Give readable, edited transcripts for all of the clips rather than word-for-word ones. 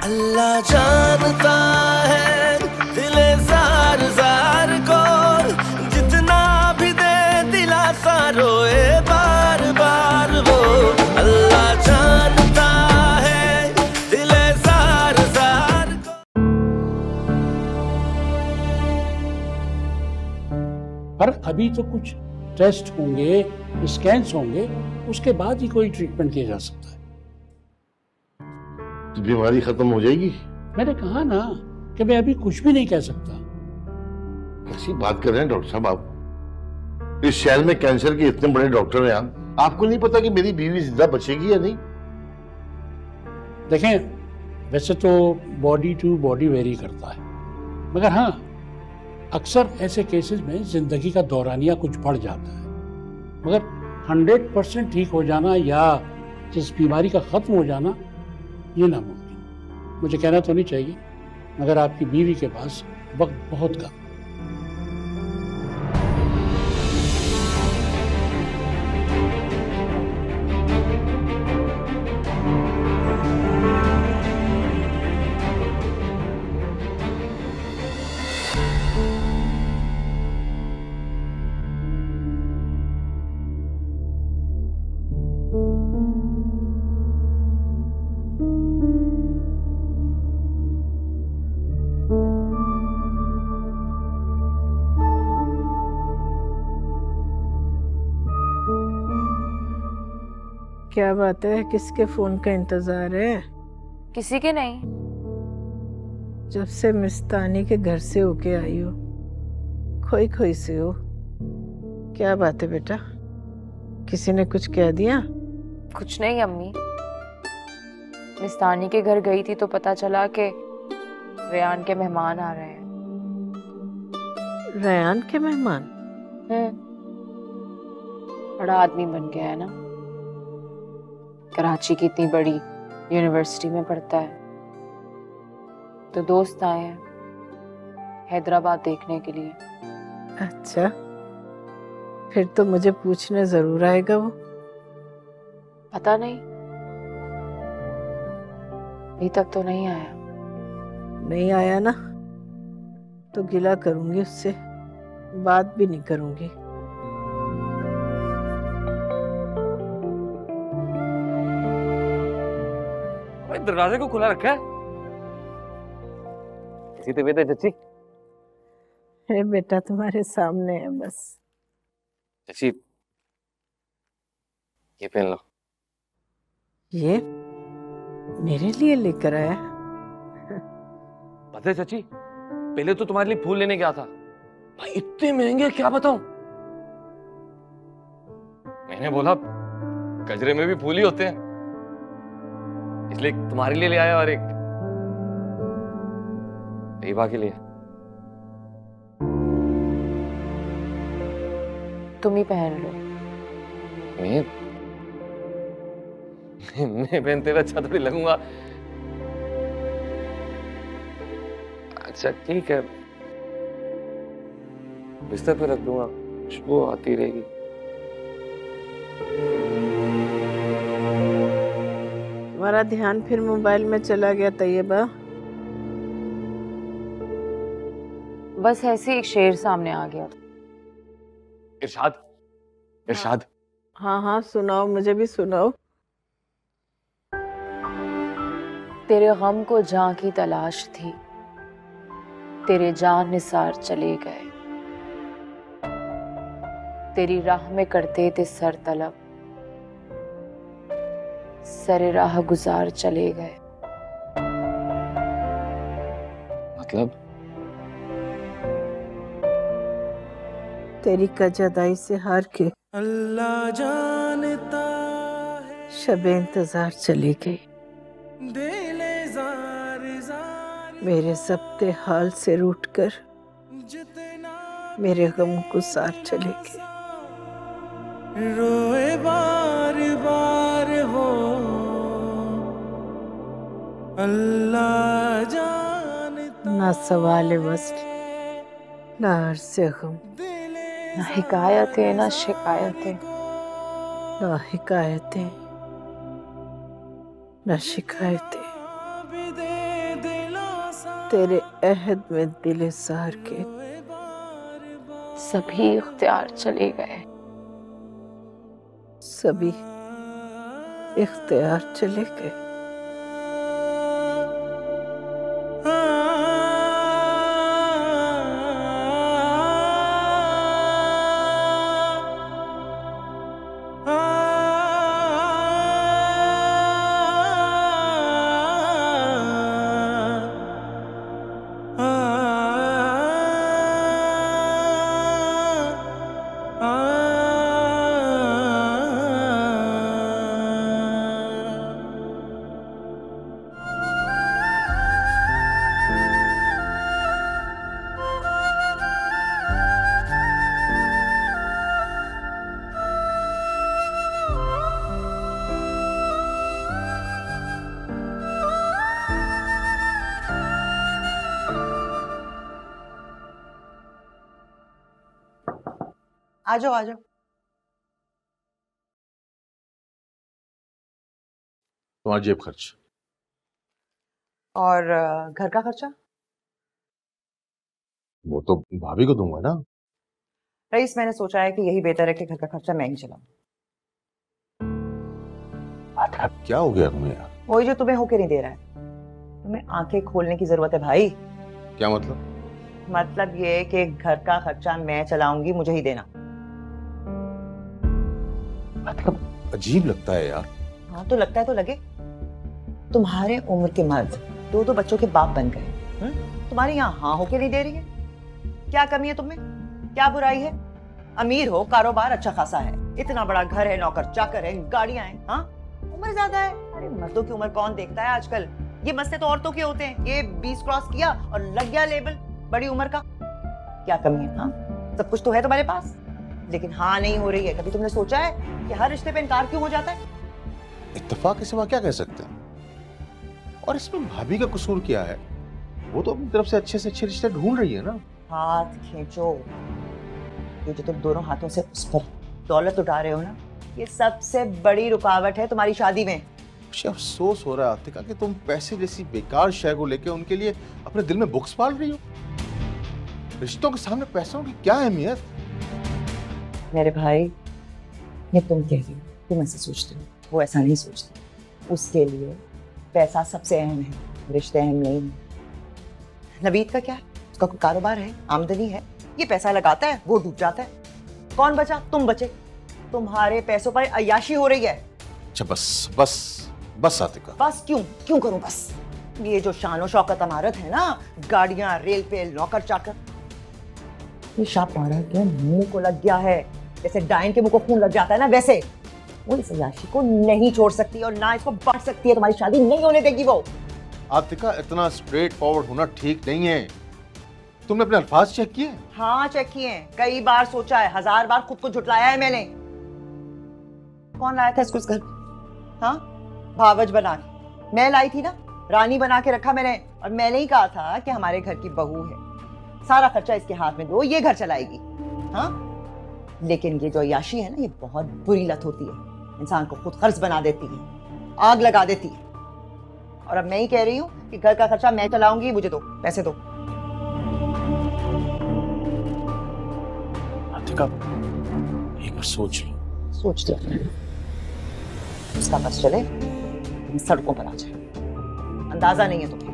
अल्लाह जानता है दिले जार जार को, जितना भी दे दिलासा रोए बार बार वो। अल्लाह जानता है दिले जार जार को। पर अभी तो कुछ टेस्ट होंगे, स्कैन्स होंगे, उसके बाद ही कोई ट्रीटमेंट किया जा सकता है। तो बीमारी खत्म हो जाएगी? मैंने कहा ना कि मैं अभी कुछ भी नहीं कह सकता। कैसी बात कर रहे हैं डॉक्टर साहब आप? इस शहर में कैंसर के इतने बड़े डॉक्टर हैं आप, आपको नहीं पता कि मेरी बीवी जिंदा बचेगी या नहीं? देखें, वैसे तो बॉडी टू बॉडी वेरी करता है, मगर हाँ, अक्सर ऐसे केसेस में जिंदगी का दौरानिया कुछ बढ़ जाता है। मगर 100% ठीक हो जाना या जिस बीमारी का खत्म हो जाना, ये नामुमकिन। मुझे कहना तो नहीं चाहिए, मगर आपकी बीवी के पास वक्त बहुत कम। क्या बात है, किसके फोन का इंतजार है? किसी के नहीं। जब से मिस्तानी के घर से होके आई हो, खोई खोई से हो। क्या बात है बेटा, किसी ने कुछ कह दिया? कुछ नहीं अम्मी, मिस्तानी के घर गई थी तो पता चला कि रेयान के मेहमान आ रहे हैं। रेयान के मेहमान? बड़ा आदमी बन गया है ना, कराची की इतनी बड़ी यूनिवर्सिटी में पढ़ता है। तो दोस्त आए हैं हैदराबाद देखने के लिए। अच्छा, फिर तो मुझे पूछने जरूर आएगा वो। पता नहीं, अभी तक तो नहीं आया। नहीं आया ना, तो गिला करूंगी उससे, बात भी नहीं करूंगी। दरवाजे को खुला रखा है। कैसी तबीयत है चची? अरे बेटा, तुम्हारे सामने है बस। चची, ये पहन लो। ये मेरे लिए लेकर आया? पता है चची, पहले तो तुम्हारे लिए फूल लेने गया था भाई, इतने महंगे क्या बताऊं। मैंने बोला गजरे में भी फूल ही होते हैं, इसलिए तुम्हारे लिए ले आया और एक रीबा के लिए। तुम ही पहन लो। मैं पहनते हुए अच्छा थोड़ी लगूंगा। अच्छा ठीक है, बिस्तर पे रख दूंगा, खुशबू आती रहेगी। तुम्हारा ध्यान फिर मोबाइल में चला गया तैयबा? बस ऐसे एक शेर सामने आ गया। इरशाद, इरशाद। हाँ हाँ, सुनाओ, मुझे भी सुनाओ। तेरे गम को जान की तलाश थी, तेरे जान निसार चले गए। तेरी राह में करते थे सर तलब, सरे राह गुजार चले गए। मतलब? तेरी कजादाई से हार के अल्लाह जानता है शबे इंतजार चली गई। दिले जार जार मेरे ज़ब्ते हाल से रूठकर जितना मेरे गम को सार चले गए। रोए बार बार वो। अल्लाह जानता ना सवाल वस्ल, ना अर्ज़ गम, ना हिकायतें ना शिकायतें, ना हिकायतें ना शिकायतें। भी दे तेरे अहद में दिल सार के सभी इख्तियार चले गए। सभी इख्तियार चले गए। आ जाओ आ जाओ। तुम्हारा जेब खर्च और घर का खर्चा? वो तो भाभी को दूंगा ना। रईस, मैंने सोचा है कि यही बेहतर है कि घर का खर्चा मैं ही चलाऊं। क्या हो गया तुम्हें यार? वही जो तुम्हें होके नहीं दे रहा है। तुम्हें आंखें खोलने की जरूरत है भाई। क्या मतलब? मतलब ये कि घर का खर्चा मैं चलाऊंगी, मुझे ही देना। अजीब लगता है यार। हाँ तो लगता है तो लगे। तुम्हारे उम्र के मर्द दो बच्चों के बाप बन गए, तुम्हारी यहाँ हाँ होके नहीं दे रही है। क्या कमी है तुम्हें? क्या बुराई है? अमीर हो, कारोबार अच्छा खासा है, इतना बड़ा घर है, नौकर चाकर है, गाड़ियां हैं। हाँ, उम्र ज्यादा है। अरे मर्दों की उम्र कौन देखता है आजकल? ये मसले तो औरतों के होते हैं। ये 20 क्रॉस किया और लग गया लेबल बड़ी उम्र का। क्या कमी है? हाँ, सब कुछ तो है तुम्हारे पास, लेकिन हाँ नहीं हो रही है। कभी तुमने सोचा है कि हर रिश्ते पे इनकार क्यों हो जाता है? इत्तेफाक के सिवा क्या कह सकते हैं? और इसमें भाभी का कसूर क्या है? वो तो अपनी तरफ से अच्छे रिश्ते ढूंढ रही है ना। हाथ खींचो। ये जो तुम दोनों हाथों से उस पर दौलत उठा रहे हो ना, ये सबसे बड़ी रुकावट है तुम्हारी शादी में। मुझे अफसोस हो रहा है आतिका कि तुम पैसे जैसी बेकार शय को लेके उनके लिए अपने दिल में बुक्स पाल रही हो। रिश्तों के सामने पैसों की क्या अहमियत? मेरे भाई, ये तुम कह रही हो, तुम ऐसा सोचते हो, वो ऐसा नहीं सोचती। उसके लिए पैसा सबसे अहम है, रिश्ते अहम नहीं है। नवीद का क्या है? उसका कोई कारोबार है, आमदनी है, ये पैसा लगाता है, वो डूब जाता है। कौन बचा? तुम बचे। तुम्हारे पैसों पर अय्याशी हो रही है। अच्छा बस बस बस आतिका। बस क्यों करूं बस? ये जो शानो शौकत अमारत है ना, गाड़ियां, रेल पे, नौकर चाकर, ये शाप मारा के मुंह को लग गया है। जैसे डायन के मुंह को खून लग जाता है ना, वैसे वो इस अय्याशी को नहीं छोड़ सकती और ना इसको बांट सकती है। तुम्हारी शादी नहीं होने देगी वो। आतिका, इतना स्ट्रेट फॉरवर्ड होना ठीक नहीं है। तुमने अपने अल्फाज चेक किए? हाँ चेक किए हैं, कई बार सोचा है, 1000 बार खुद को झुटलाया है मैंने। कौन लाया था इसको इस घर? हाँ, भावज बना के मैं लाई थी ना, रानी बना के रखा मैंने। और मैंने ही कहा था कि हमारे घर की बहू है, सारा खर्चा इसके हाथ में दो, ये घर चलाएगी। हाँ, लेकिन ये जो अय्याशी है ना, ये बहुत बुरी लत होती है, इंसान को खुद खर्च बना देती है, आग लगा देती है। और अब मैं ही कह रही हूँ कि घर का खर्चा मैं चलाऊंगी, मुझे दो, पैसे दो। आतिका, एक बार सोच लो। सोच लिया, उसका बस चले, तुम सड़कों पर आ जाए। अंदाजा नहीं है तुम्हें।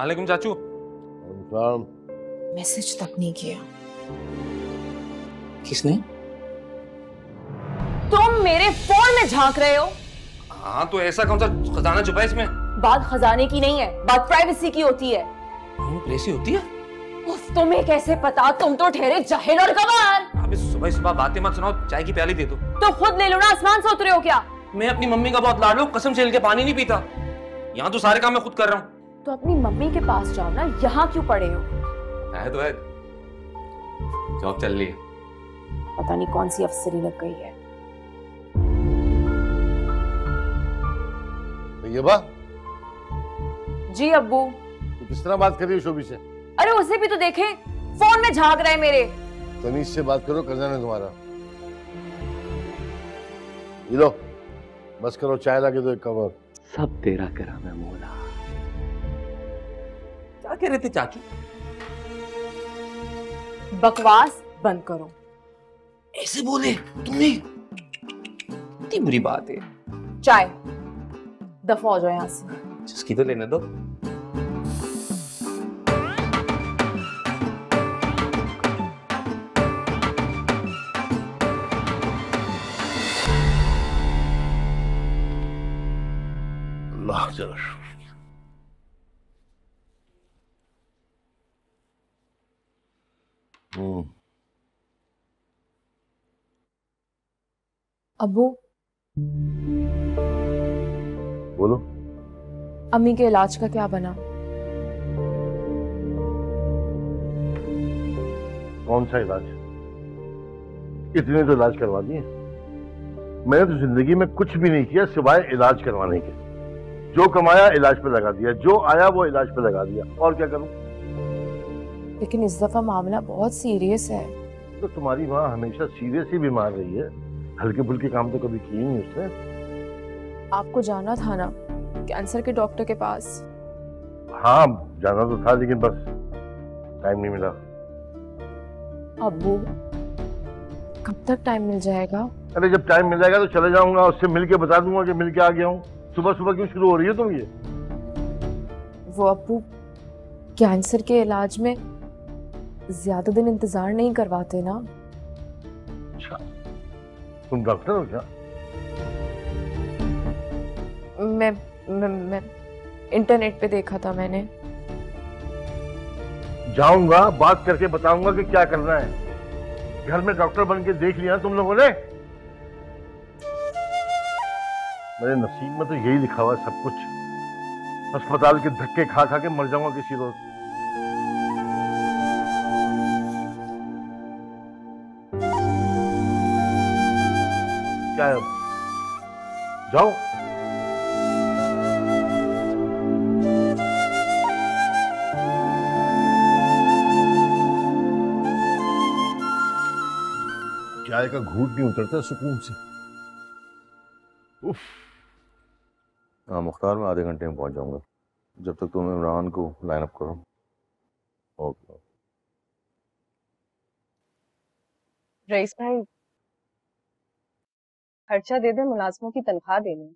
वालेकुम चाचू। मैसेज तक नहीं किया। किसने? तुम मेरे फोन में झांक रहे हो। हाँ तो ऐसा कौन सा खजाना छुपा है इसमें? बात खजाने की नहीं है, बात प्राइवेसी की होती है। प्राइवेसी होती है? उफ, तुम्हें कैसे पता? तुम तो ठहरे जाहिल और गवार। अभी सुबह सुबह बातें मत सुनाओ, चाय की प्याली दे दो। तो खुद ले लो ना, आसमान से उतरे हो क्या? मैं अपनी मम्मी का बहुत लाड हूं, कसम छील के पानी नहीं पीता। यहाँ तो सारे काम मैं खुद कर रहा हूँ। तो अपनी मम्मी के पास जाओ ना, यहाँ क्यों पड़े हो? है तो है, जॉब चल रही है। पता नहीं कौन सी अफसरी लग गई है। ये बा जी अब्बू। तो किस तरह बात कर रही हो शोभी से? अरे उसे भी तो देखे, फोन में झांक रहे मेरे। तमीज से बात करो, कर्जा है तुम्हारा। ये लो, बस करो, चाय ला के दो एक कवर। सब तेरा करम है मौला। क्या कह रहे थे चाचू? बकवास बंद करो। ऐसे बोले तुमने? इतनी बुरी बात है। चाय, दफा हो जाओ यहाँ से। जिसकी तो लेने दो। अल्लाह जरा। अब्बू, बोलो। अम्मी के इलाज का क्या बना? कौन सा इलाज? इतने तो इलाज करवा दिए। मैंने तो जिंदगी में कुछ भी नहीं किया सिवाय इलाज करवाने के। जो कमाया इलाज पे लगा दिया, जो आया वो इलाज पे लगा दिया, और क्या करूं? लेकिन इस दफा मामला बहुत सीरियस है। तो तुम्हारी माँ हमेशा सीरियस ही बीमार रही है, हल्के फुल्के काम तो कभी किए नहीं उसने। आपको जाना था ना कैंसर के डॉक्टर के पास? हाँ जाना तो था, लेकिन बस टाइम नहीं मिला। अब्बू, कब तक टाइम मिल जाएगा? अरे जब टाइम मिल जाएगा तो चले जाऊंगा, उससे मिलके बता दूंगा कि मिलके आ गया हूँ। सुबह सुबह क्यों शुरू हो रही है तुम ये? वो अब्बू, कैंसर के इलाज में ज्यादा दिन इंतजार नहीं करवाते ना। अच्छा, तुम डॉक्टर हो क्या? मैं इंटरनेट पे देखा था मैंने। जाऊंगा, बात करके बताऊंगा कि क्या करना है। घर में डॉक्टर बन के देख लिया तुम लोगों ने। मेरे नसीब में तो यही लिखा हुआ है सब कुछ। अस्पताल के धक्के खा खा के मर जाऊंगा किसी रोज। क्या है? जाओ। चाय का घूंट नहीं उतरता सुकून से। उफ। हाँ मुख्तार, मैं आधे घंटे में पहुंच जाऊंगा। जब तक तुम इमरान को लाइन अप करो। ओके। रईस भाई, खर्चा दे दे, मुलाजमों की तनख्वाह देनी।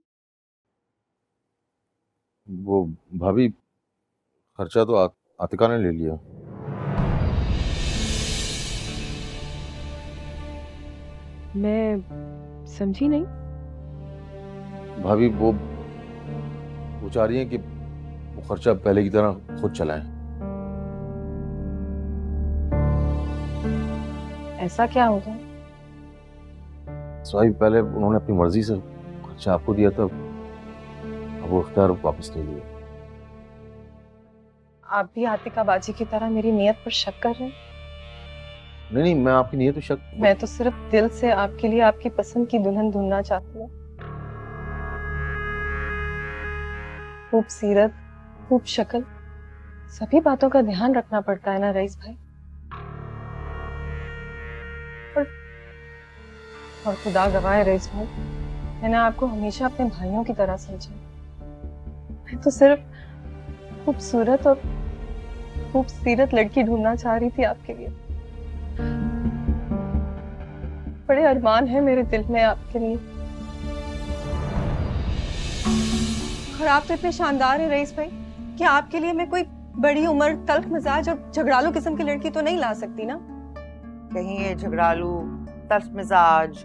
वो भाभी, खर्चा तो आतिका ने ले लिया। मैं समझी नहीं। भाभी वो चाह रही है कि वो खर्चा पहले की तरह खुद चलाएं। ऐसा क्या होगा? सॉरी, पहले उन्होंने अपनी मर्जी से खर्चा आपको दिया था, अब वो इख्तियार वापस ले लिया। आप भी आतिका बाजी की तरह मेरी नियत पर शक कर रहे हैं? नहीं, मैं आपकी नियत पे शक। मैं तो सिर्फ दिल से आपके लिए आपकी पसंद की दुल्हन ढूंढना चाहती हूँ। खूबसूरत, खूब शक्ल, सभी बातों का ध्यान रखना पड़ता है ना रईस भाई। और खुदा गवाह है रईस भाई, मैंने आपको हमेशा अपने भाइयों की तरह समझा। मैं तो सिर्फ खूबसूरत और खूबसूरत लड़की ढूंढना चाह रही थी आपके लिए। बड़े अरमान है मेरे दिल में आपके लिए। और आप तो इतने शानदार हैं रईस भाई कि आपके लिए मैं कोई बड़ी उम्र, तल्ख मिजाज और झगड़ालू किस्म की लड़की तो नहीं ला सकती ना। कहीं ये झगड़ालू, तल्ख मिजाज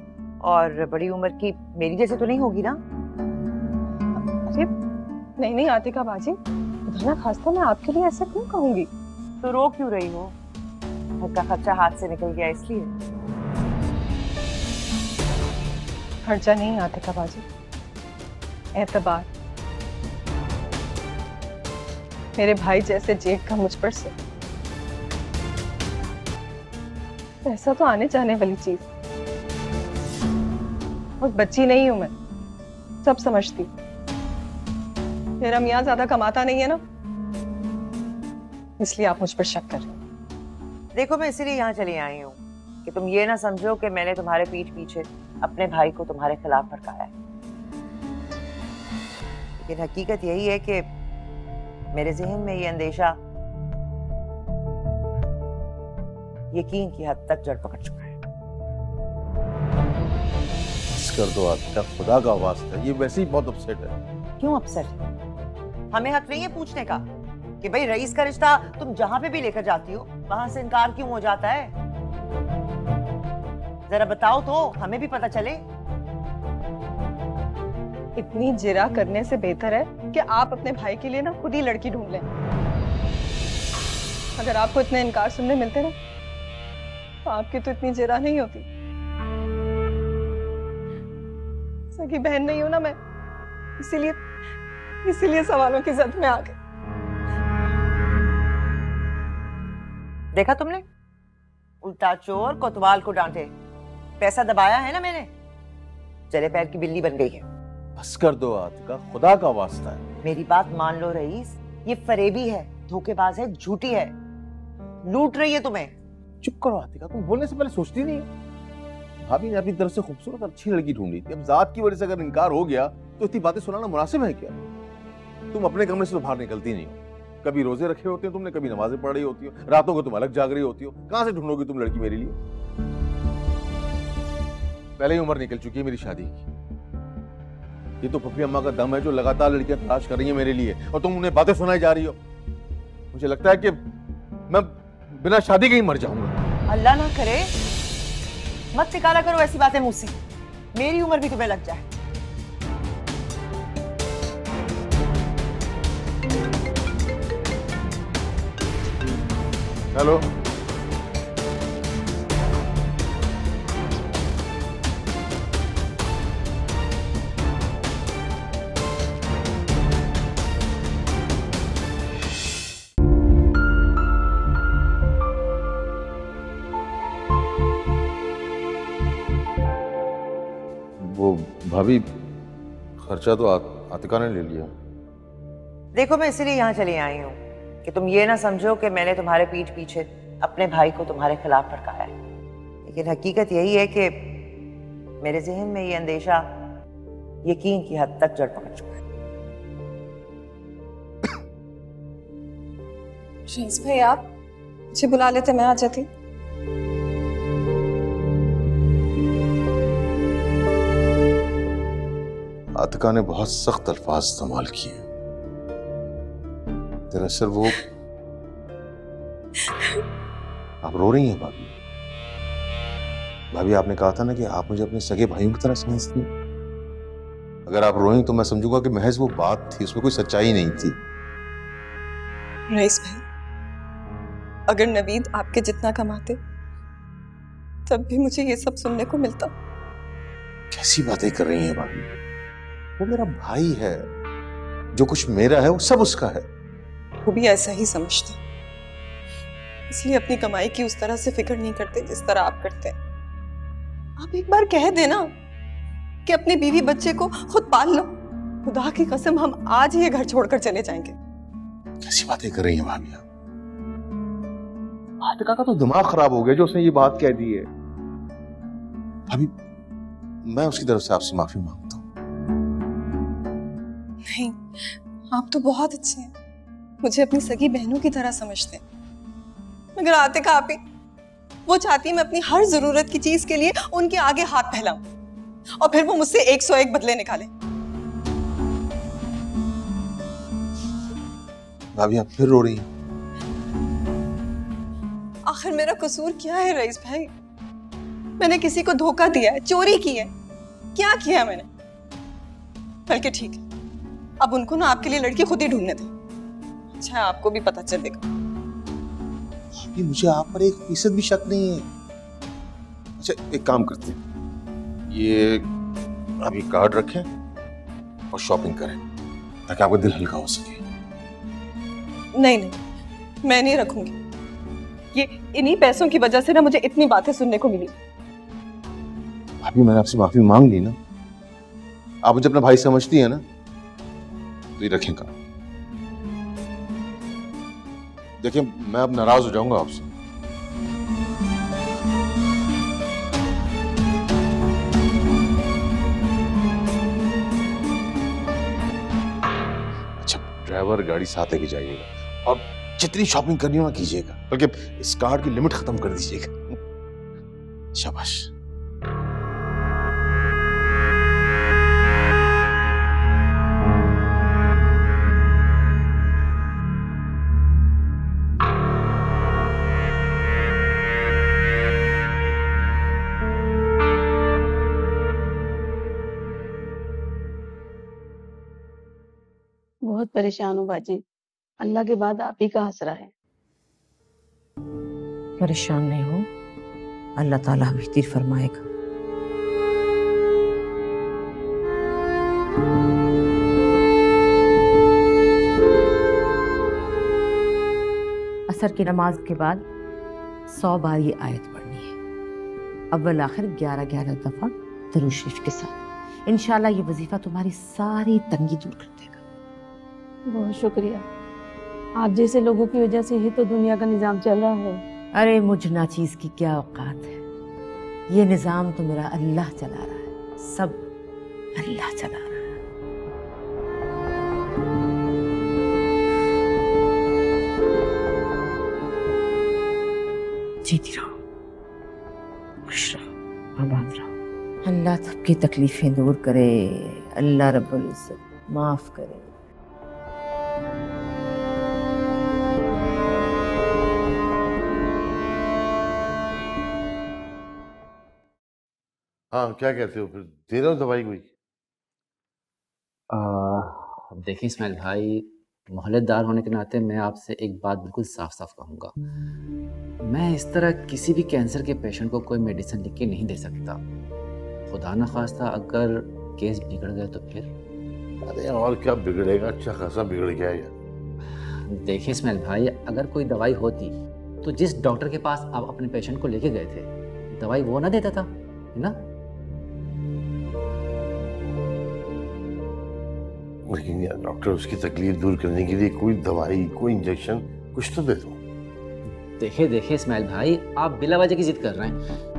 और बड़ी उम्र की मेरी जैसे तो नहीं होगी ना? अरे नहीं आतिका बाजी, खुदा ना खास्ता मैं आपके लिए ऐसा क्यों कहूंगी। तो रो क्यों रही हो? घर का खर्चा हाथ से निकल गया इसलिए? खर्चा नहीं आतिका बाजी, एतबार। मेरे भाई जैसे जेठ का मुझ पर से पैसा तो आने जाने वाली चीज, और बच्ची नहीं हूं मैं, सब समझती। मेरा मियाँ ज्यादा कमाता नहीं है ना, इसलिए आप मुझ पर शक कर रहे हैं। देखो मैं इसीलिए यहाँ चली आई हूँ कि तुम ये ना समझो कि मैंने तुम्हारे पीठ पीछे अपने भाई को तुम्हारे खिलाफ भड़काया है। लेकिन हकीकत यही है कि मेरे जहन में ये अंदेशा यकीन की हद तक जड़ पकड़ चुका है। कर दो आतिका, खुदा का वास्ता, ये वैसे ही बहुत अपसेट है। क्यों अपसेट? हमें हक नहीं है पूछने का कि भाई रईस का रिश्ता तुम जहां पे भी लेकर जाती हो वहां से इनकार क्यों हो जाता है? जरा बताओ तो हमें भी पता चले। इतनी जिरा करने से बेहतर है कि आप अपने भाई के लिए ना खुद ही लड़की ढूंढ लें। अगर आपको इतने इनकार सुनने मिलते ना तो आपकी तो इतनी जिरा नहीं होती। सगी बहन नहीं हूं ना मैं, इसीलिए सवालों की जद में आ गई। देखा तुमने, उल्टा चोर कोतवाल को डांटे। पैसा दबाया है ना मैंने, चले पैर की बिल्ली बन गई है। बस कर दो आतिका, खुदा का वास्ता है। मेरी बात मान लो रईस, ये फरेबी है, धोखेबाज है, झूठी है, लूट रही है तुम्हें। चुप करो आतिका, तुम बोलने से पहले सोचती नहीं हो? भाभी ने अपनी तरफ से खूबसूरत और अच्छी लड़की ढूंढी थी, अब जात की वजह से अगर इनकार हो गया तो इतनी बातें सुनाना मुनासिब है क्या? तुम अपने कमरे से तो बाहर निकलती नहीं हो, कभी रोजे रखे होते हो तुमने, कभी नमाजें पढ़ रही होती हो, रातों को तुम अलग जाग रही होती हो। कहां से ढूंढोगी तुम लड़की मेरे लिए? पहले ही उम्र निकल चुकी है मेरी शादी की। ये तो पप्पी अम्मा का दम है जो लगातार लड़कियां तलाश कर रही है मेरे लिए, और तुम उन्हें बातें सुनाई जा रही हो। मुझे लगता है कि मैं बिना शादी के ही मर जाऊंगा। अल्लाह ना करे, मत निकाला करो ऐसी बातें मुंह से, मेरी उम्र भी तुम्हें लग जाए। हेलो, वो भाभी, खर्चा तो आतिका ने ले लिया। देखो मैं इसीलिए यहाँ चली आई हूँ कि तुम ये ना समझो कि मैंने तुम्हारे पीठ पीछे अपने भाई को तुम्हारे खिलाफ भड़काया है। लेकिन हकीकत यही है कि मेरे जहन में ये अंदेशा यकीन की हद तक जड़ पकड़ चुका है। रईस भाई, आप मुझे बुला लेते, मैं आ जाती। आतिका ने बहुत सख्त अल्फाज इस्तेमाल किए। दरअसल वो, आप रो रही हैं भाभी? भाभी, आपने कहा था ना कि आप मुझे अपने सगे भाइयों की तरह समझती हैं। अगर आप रोएं तो मैं समझूंगा कि महज वो बात थी, उसमें कोई सच्चाई नहीं थी। रईस भाई, अगर नवीद आपके जितना कमाते तब भी मुझे ये सब सुनने को मिलता। कैसी बातें कर रही हैं भाभी? वो मेरा भाई है, जो कुछ मेरा है वो सब उसका है। वो भी ऐसा ही समझते, इसलिए अपनी कमाई की उस तरह से फिक्र नहीं करते जिस तरह आप करते हैं। आप एक बार कह देना कि अपने बीवी बच्चे को खुद पाल लो, खुदा की कसम हम आज ही ये घर छोड़कर चले जाएंगे। कैसी बातें कर रही हैं भाभी आप? आतिका का तो दिमाग खराब हो गया जो उसने ये बात कह दी है। भाभी, मैं उसकी तरफ से आपसे माफी मांगता हूँ। नहीं, आप तो बहुत अच्छे हैं, मुझे अपनी सगी बहनों की तरह समझते हैं। मगर आतिका आपी, वो चाहती है मैं अपनी हर जरूरत की चीज के लिए उनके आगे हाथ फैलाऊं और फिर वो मुझसे 101 बदले निकाले। भाभी, आप फिर रो रही हैं? आखिर मेरा कसूर क्या है रईस भाई? मैंने किसी को धोखा दिया है, चोरी की है, क्या किया है मैंने? बल्कि ठीक है, अब उनको ना आपके लिए लड़की खुद ही ढूंढने थे। अच्छा आपको भी पता चलेगा। मुझे आप पर 1% भी शक नहीं है। अच्छा एक काम करते हैं, ये आप ये कार्ड रखें और शॉपिंग करें ताकि आपका दिल हल्का हो सके। नहीं नहीं, मैं नहीं रखूंगी। ये इन्हीं पैसों की वजह से ना मुझे इतनी बातें सुनने को मिली। भाभी मैंने आपसे माफी मांग ली ना, आप मुझे अपना भाई समझती है ना, तो ये रखें कार्ड। देखिए मैं अब नाराज हो जाऊंगा आपसे। अच्छा ड्राइवर गाड़ी साथ लेके जाइएगा और जितनी शॉपिंग करनी हो ना कीजिएगा, बल्कि इस कार्ड की लिमिट खत्म कर दीजिएगा। शाबाश। बहुत परेशान हूँ बाजी, अल्लाह के बाद आप ही का आसरा है। परेशान नहीं हो, अल्लाह ताला बेहतर फरमाएगा। असर की नमाज के बाद 100 बार ये आयत पढ़नी है, अव्वल आखिर 11-11 दफा दरूद शरीफ के साथ। इंशाल्लाह ये वजीफा तुम्हारी सारी तंगी दूर कर देगा। बहुत शुक्रिया, आप जैसे लोगों की वजह से ही तो दुनिया का निजाम चल रहा है। अरे मुझ नाचीज की क्या औकात है, ये निजाम तो मेरा अल्लाह चला रहा है, सब अल्लाह चला रहा है। जीती रहो, खुश रहो, आबाद रहो। अल्लाह सबकी तकलीफें दूर करे, अल्लाह रब्बुल इज्जत माफ करे। हाँ क्या कहते हो, फिर दे रहे हो दवाई कोई? देखिए इस्माइल भाई, मोहल्लेदार होने के नाते मैं आपसे एक बात बिल्कुल साफ साफ कहूँगा, मैं इस तरह किसी भी कैंसर के पेशेंट को कोई मेडिसिन लिख के नहीं दे सकता। खुदा न खास्ता अगर केस बिगड़ गया तो फिर। अरे और क्या बिगड़ेगा, अच्छा खासा बिगड़ गया यार। देखिए इस्माइल भाई, अगर कोई दवाई होती तो जिस डॉक्टर के पास आप अपने पेशेंट को लेके गए थे, दवाई वो ना देता था, है ना? लेकिन यार डॉक्टर उसकी तकलीफ दूर करने के लिए कोई दवाई, कोई इंजेक्शन कुछ तो दे दो। देखिए इस्माइल भाई, आप बिला वजह की जिद कर रहे हैं।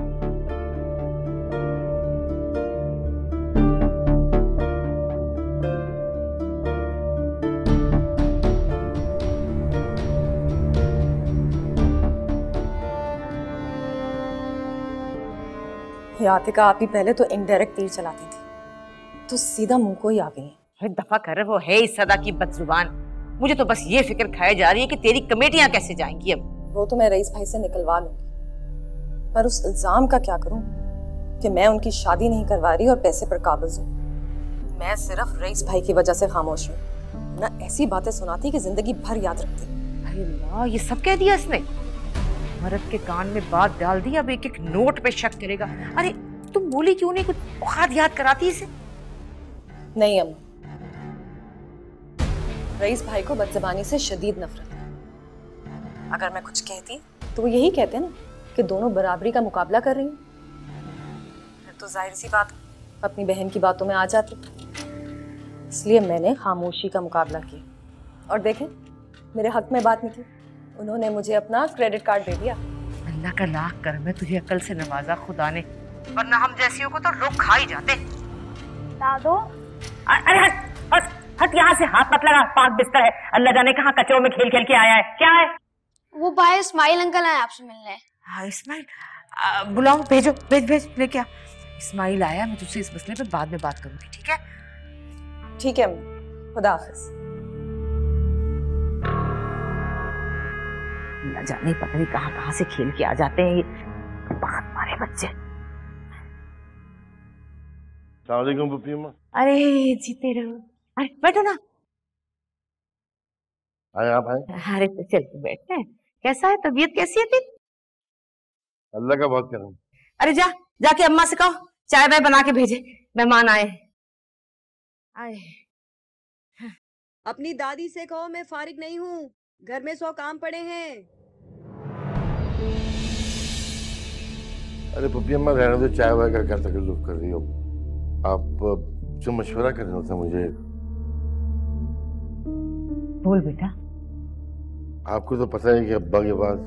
आतिका आप ही पहले तो इनडायरेक्ट तीर चलाती थी, तो सीधा मुंह को ही आ गई। दफा कर, वो है इस सदा की बदजुबान। मुझे तो बस ये फिक्र खाई जा रही है कि तेरी कमेटियां कैसे जाएंगी। अब वो तो मैं रईस भाई से निकलवा लूंगी, पर उस इल्जाम का क्या करूं कि मैं उनकी शादी नहीं करवा रही और पैसे पर काबिज हूं। मैं सिर्फ रईस भाई की वजह से खामोश हूं, ना ऐसी बातें सुनाती कि जिंदगी भर याद रखती। अरे अल्लाह, ये सब कह दिया इसने। मर्द के कान में बात डाल दी, अब एक एक नोट पे शक करेगा। अरे तुम बोली क्यों नहीं, कुछ औकात याद कराती इसे। नहीं अम्मा, रईस भाई को बदज़बानी से शदीद नफरत है। अगर मैं कुछ कहती तो वो यही कहते ना कि दोनों बराबरी का मुकाबला कर रही हैं। फिर तो जाहिर सी बात अपनी बहन की बातों में आ जाती, इसलिए मैंने खामोशी का मुकाबला किया। और देखें, मेरे हक में बात निकली। उन्होंने मुझे अपना क्रेडिट कार्ड दे दिया। अल्लाह का लाख कर, मैं तुझे अकल से नवाजा खुदा ने, वरना हम जैसियों को तो लोग खा ही जाते। दादो, अरे हट हट हट, यहाँ से हाथ मत लगा, पाक बिस्तर है। अल्लाह जाने कहाँ कचरों में खेल खेल के आया है। क्या है? वो भाई इस्माइल अंकल आए आपसे मिलने। हाँ इस्माइल, बुलाओ, भेजो, भेज लेके आ। इस्माइल आया, मैं तुझसे इस मसले पे बाद में बात करूंगी, ठीक है? ठीक है, खुदा हाफिज। न जाने पता नहीं कहाँ कहाँ से खेल के आ जाते हैं ये बहुत मारे बच्चे। अस्सलाम वालेकुम पप्पी अम्मा। अरे जीते रहो, अरे बैठो ना। आए आप आए। अरे तो चल के बैठते हैं। कैसा है, तबीयत कैसी है तेरी? अल्लाह का बहुत करम। अरे जा जाके अम्मा से कहो चाय वाय बना के भेजे, मेहमान आए। आए अपनी दादी से कहो मैं फारिग नहीं हूँ, घर में 100 काम पड़े हैं। अरे पप्पी अम्मा रहने दो, चाय वाय का क्या तकल्लुफ कर रही हो आप? जो मशवरा करना था मुझे। बोल बेटा। आपको तो पता है कि अब्बा के बाद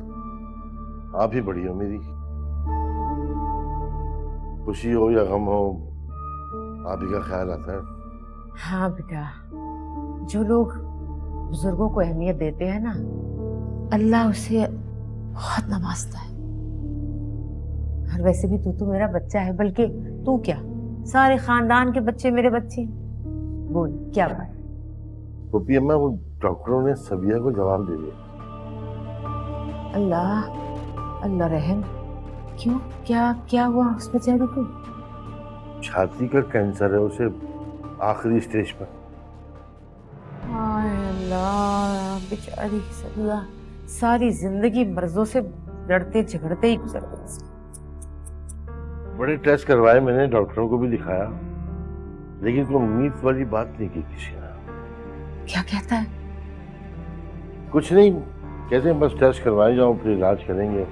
आप ही बड़ी हो मेरी। खुशी हो या गम हो आप ही का ख्याल आता है। हाँ बेटा, जो लोग बुजुर्गों को अहमियत देते हैं ना, अल्लाह उसे बहुत नवाजता है। और वैसे भी तू तो मेरा बच्चा है, बल्कि तू क्या सारे खानदान के बच्चे मेरे बच्चे हैं। बोल क्या बात? पप्पी अम्मा वो डॉक्टरों ने सबिया को जवाब दे दिया। अल्लाह अल्लाह रहम। क्यों, क्या क्या हुआ उस बेचारी को? छाती का कैंसर है, उसे आखिरी स्टेज पर। हाय अल्लाह, बेचारी सबिया सारी जिंदगी मर्जों से लड़ते झगड़ते ही गुजर गई। बड़े टेस्ट करवाए मैंने, डॉक्टरों को भी दिखाया, लेकिन कोई उम्मीद वाली बात नहीं की किसी ने। क्या कहता है? कुछ नहीं, कहते हैं बस टेस्ट करवाए जाओ फिर इलाज करेंगे।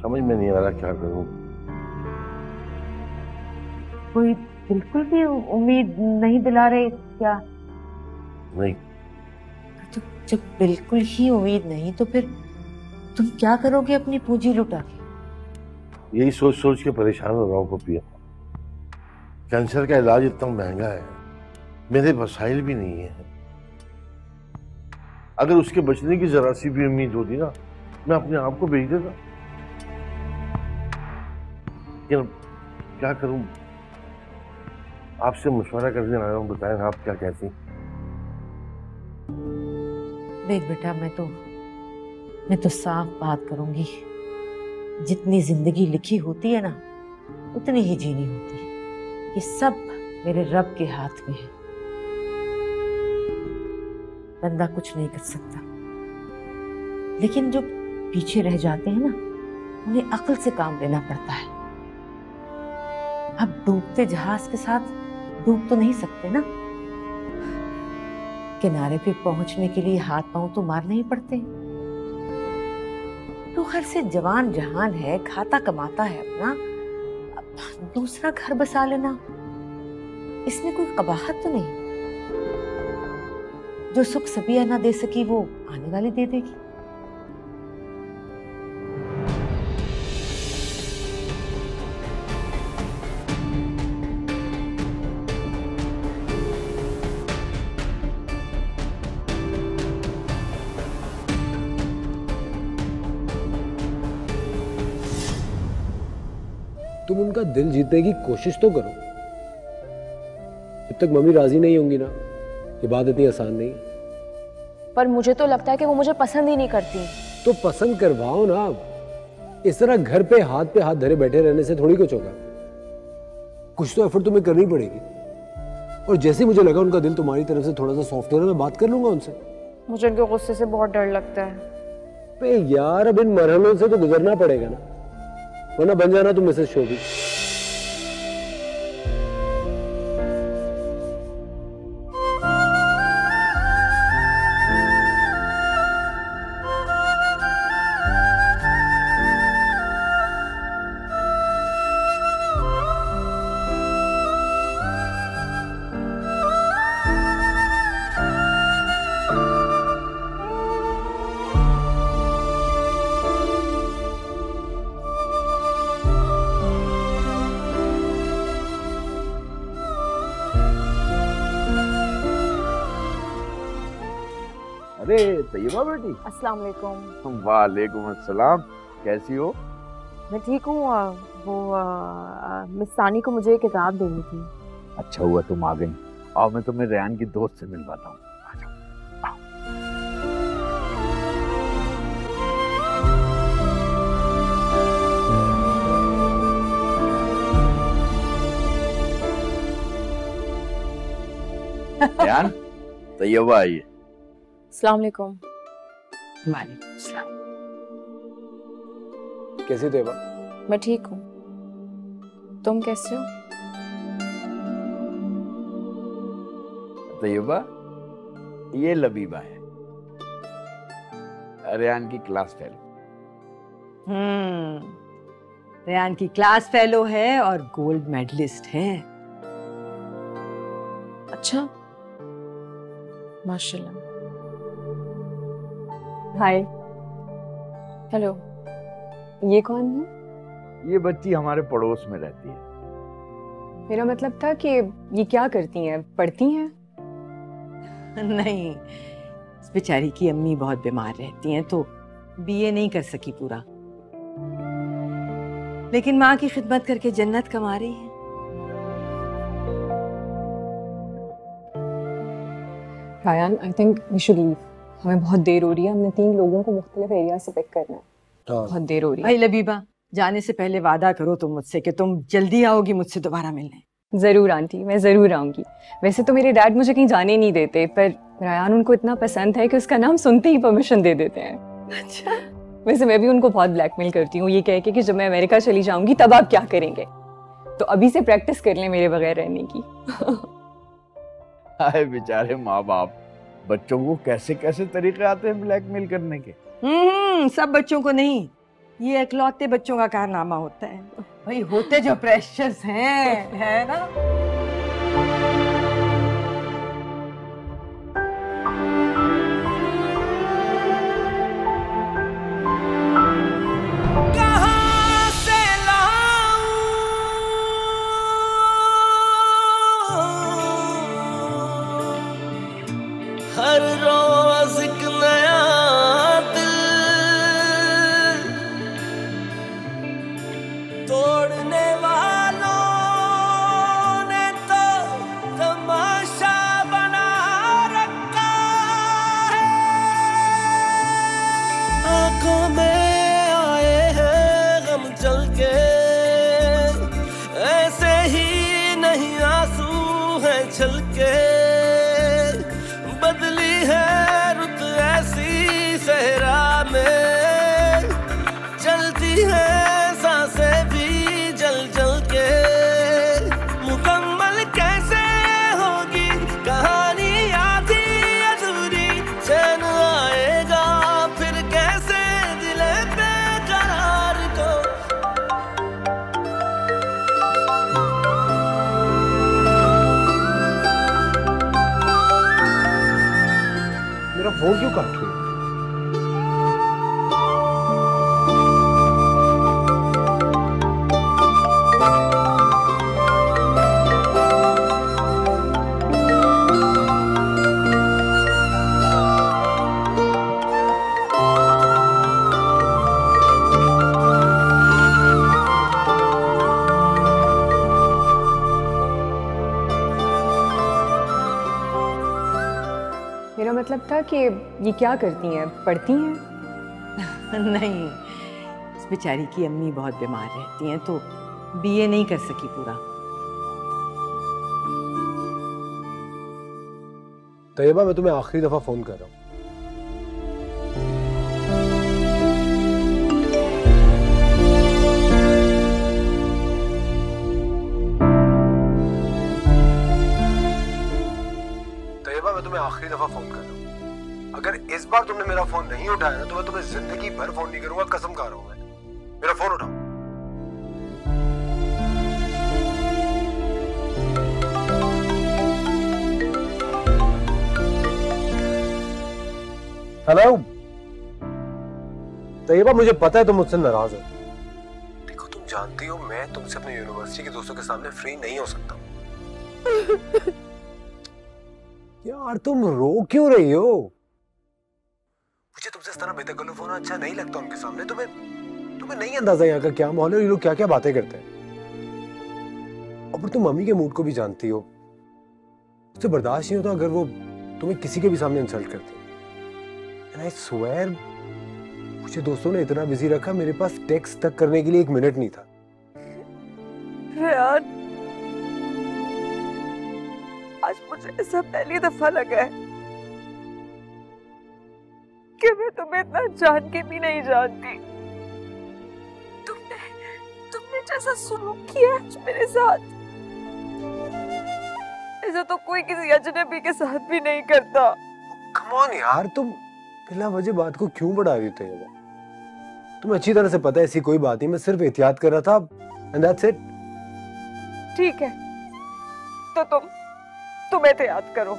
समझ में नहीं आ रहा क्या करूं। कोई बिल्कुल भी उम्मीद नहीं दिला रहे क्या? नहीं। तो जब बिल्कुल ही उम्मीद नहीं तो फिर तुम क्या करोगे अपनी पूंजी लुटा के? यही सोच सोच के परेशान हो रहा हूँ पप्पी। कैंसर का इलाज इतना महंगा है, मेरे वसाइल भी नहीं है। अगर उसके बचने की जरा सी भी उम्मीद होती ना, मैं अपने आप को बेच देता। लेकिन क्या करूं, आपसे मशवरा करने आया हूं, बताएं आप क्या कहती? देख बेटा, मैं तो साफ बात करूंगी। जितनी जिंदगी लिखी होती है ना, उतनी ही जीनी होती है। ये सब मेरे रब के हाथ में है, बंदा कुछ नहीं कर सकता। लेकिन जो पीछे रह जाते हैं ना, उन्हें अक्ल से काम लेना पड़ता है। अब डूबते जहाज के साथ डूब तो नहीं सकते ना, किनारे पे पहुंचने के लिए हाथ पांव तो मारने ही पड़ते हैं। तो घर से जवान जहान है, खाता कमाता है अपना, दूसरा घर बसा लेना, इसमें कोई कबाहत तो नहीं। जो सुख सबिया ना दे सकी वो आने वाली दे देगी। तुम उनका दिल जीतने की कोशिश तो करो। जब तक मम्मी राजी नहीं होंगी ना, ये बात इतनी आसान नहीं। पर मुझे तो लगता है कि वो मुझे पसंद ही नहीं करती। तो पसंद करवाओ ना। इस तरह घर पे हाथ धरे बैठे रहने से थोड़ी कुछ होगा। कुछ तो एफर्ट तुम्हें करनी पड़ेगी। और जैसे मुझे लगा उनका दिल तुम्हारी तरफ से थोड़ा सा सॉफ्ट हो रहा है, मैं बात कर लूंगा उनसे। मुझे उनके गुस्से से बहुत डर लगता है। पे यार, अब इन मरहलों से तो गुजरना पड़ेगा ना, वरना बन जाना तुम मिसेस शोभी। अरे तैयबा बेटी। अस्सलाम वालेकुम। वालेकुम अस्सलाम। कैसी हो? मैं ठीक हूँ। वो मिस सानी को मुझे एक किताब देनी थी। अच्छा हुआ तुम आ गई। आओ मैं तुम्हें रेहान की दोस्त से मिलवाता हूँ। रेहान, तैयबा आई है। अस्सलाम वालेकुम। वालेकुम सलाम। कैसी तैयबा? मैं ठीक हूँ, तुम कैसे हो? तैयबा, ये लबीबा है, रेहान की क्लास फेलो। रेहान की क्लास फेलो है और गोल्ड मेडलिस्ट है। अच्छा, माशाल्लाह। हाय। हेलो। ये कौन है? ये बच्ची हमारे पड़ोस में रहती है। मेरा मतलब था कि ये क्या करती हैं, पढ़ती हैं? नहीं, इस बेचारी की अम्मी बहुत बीमार रहती हैं तो बीए नहीं कर सकी पूरा, लेकिन माँ की खिदमत करके जन्नत कमा रही है। Ryan, I think we should leave. हमें बहुत देर हो रही है, हमने 3 लोगों को मुख्तलिफ एरिया से पिक करना है। बहुत देर हो रही है। भाई लबीबा, जाने से पहले वादा करो तुम मुझसे कि तुम जल्दी आओगी मुझसे दोबारा मिलने। ज़रूर आंटी, मैं ज़रूर आऊँगी। वैसे तो मेरे डैड मुझे कहीं जाने नहीं देते, पर रायन उनको इतना पसंद है कि उसका नाम सुनते ही परमिशन दे देते हैं। अच्छा। वैसे मैं भी उनको बहुत ब्लैकमेल करती हूँ, ये कह के कि जब मैं अमेरिका चली जाऊंगी तब आप क्या करेंगे, तो अभी से प्रैक्टिस कर लें मेरे बगैर रहने की। हाय बेचारे माँ बाप, बच्चों को कैसे कैसे तरीके आते हैं ब्लैकमेल करने के। सब बच्चों को नहीं, ये इकलौते बच्चों का कारनामा होता है। भाई होते जो प्रेशर्स हैं, है ना। कहाँ से लाऊं हर रोज एक नया दिल, तोड़ने वालों ने तो तमाशा बना रखा है। आंखों में आए हैं गम चल के, ऐसे ही नहीं आंसू है छलके, बदली है रुत ऐसी सहरा में, चलती है सांसें भी जल जल के। मुकम्मल कैसे होगी कहानी आधी अधूरी, चैन आएगा फिर कैसे दिले बेकरार को। मेरा फोन क्यों काट रही है? मेरा मतलब था कि ये क्या करती हैं, पढ़ती हैं? नहीं, इस बेचारी की अम्मी बहुत बीमार रहती हैं तो बीए नहीं कर सकी पूरा। तैयबा, मैं तुम्हें आखिरी दफा फोन कर रहा हूँ। तैयबा, मैं तुम्हें आखिरी दफा फोन कर रहा हूँ। अगर इस बार तुमने मेरा फोन नहीं उठाया ना तो मैं तुम्हें जिंदगी भर फोन नहीं करूंगा, कसम खा रहा हूँ मैं। मेरा फोन उठाओ। हेलो तैयबा, मुझे पता है तुम मुझसे नाराज हो। देखो, तुम जानती हो मैं तुमसे अपने यूनिवर्सिटी के दोस्तों के सामने फ्री नहीं हो सकता। यार तुम रो क्यों रही हो? मुझे तुमसे इस तरह बेतकल्लुफ होना अच्छा नहीं लगता उनके सामने। तुम्हें नहीं अंदाजा यहाँ का क्या माहौल है, ये लोग क्या क्या बातें करते हैं। और तुम मम्मी के मूड को भी जानती हो, उससे बर्दाश्त नहीं होता अगर वो तुम्हें किसी के भी सामने इंसल्ट करती है। And I swear, मुझे दोस्तों ने इतना बिजी रखा, मेरे पास टेक्स्ट तक करने के लिए 1 मिनट नहीं था। यार आज मुझे ऐसा पहली दफा लगा है कि मैं तुम्हें इतना जान के भी नहीं जानती। तुमने जैसा सलूक किया आज मेरे साथ, ऐसा तो कोई किसी अजनबी के साथ भी नहीं करता। कम ऑन यार, तुम बिला वजह बात को क्यों बढ़ा रही हो? तुम्हें अच्छी तरह से पता है ऐसी कोई बात नहीं, मैं सिर्फ एहतियात कर रहा था एंड दैट्स इट। ठीक है, तो तुम एहतियात करो।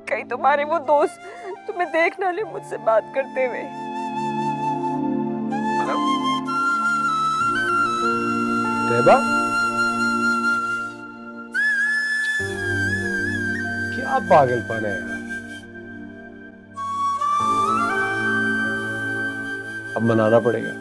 कहीं तुम्हारे वो दोस्त तुम्हें देख ना ले मुझसे बात करते हुए। तैयबा, क्या पागलपन है यार। अब मनाना पड़ेगा।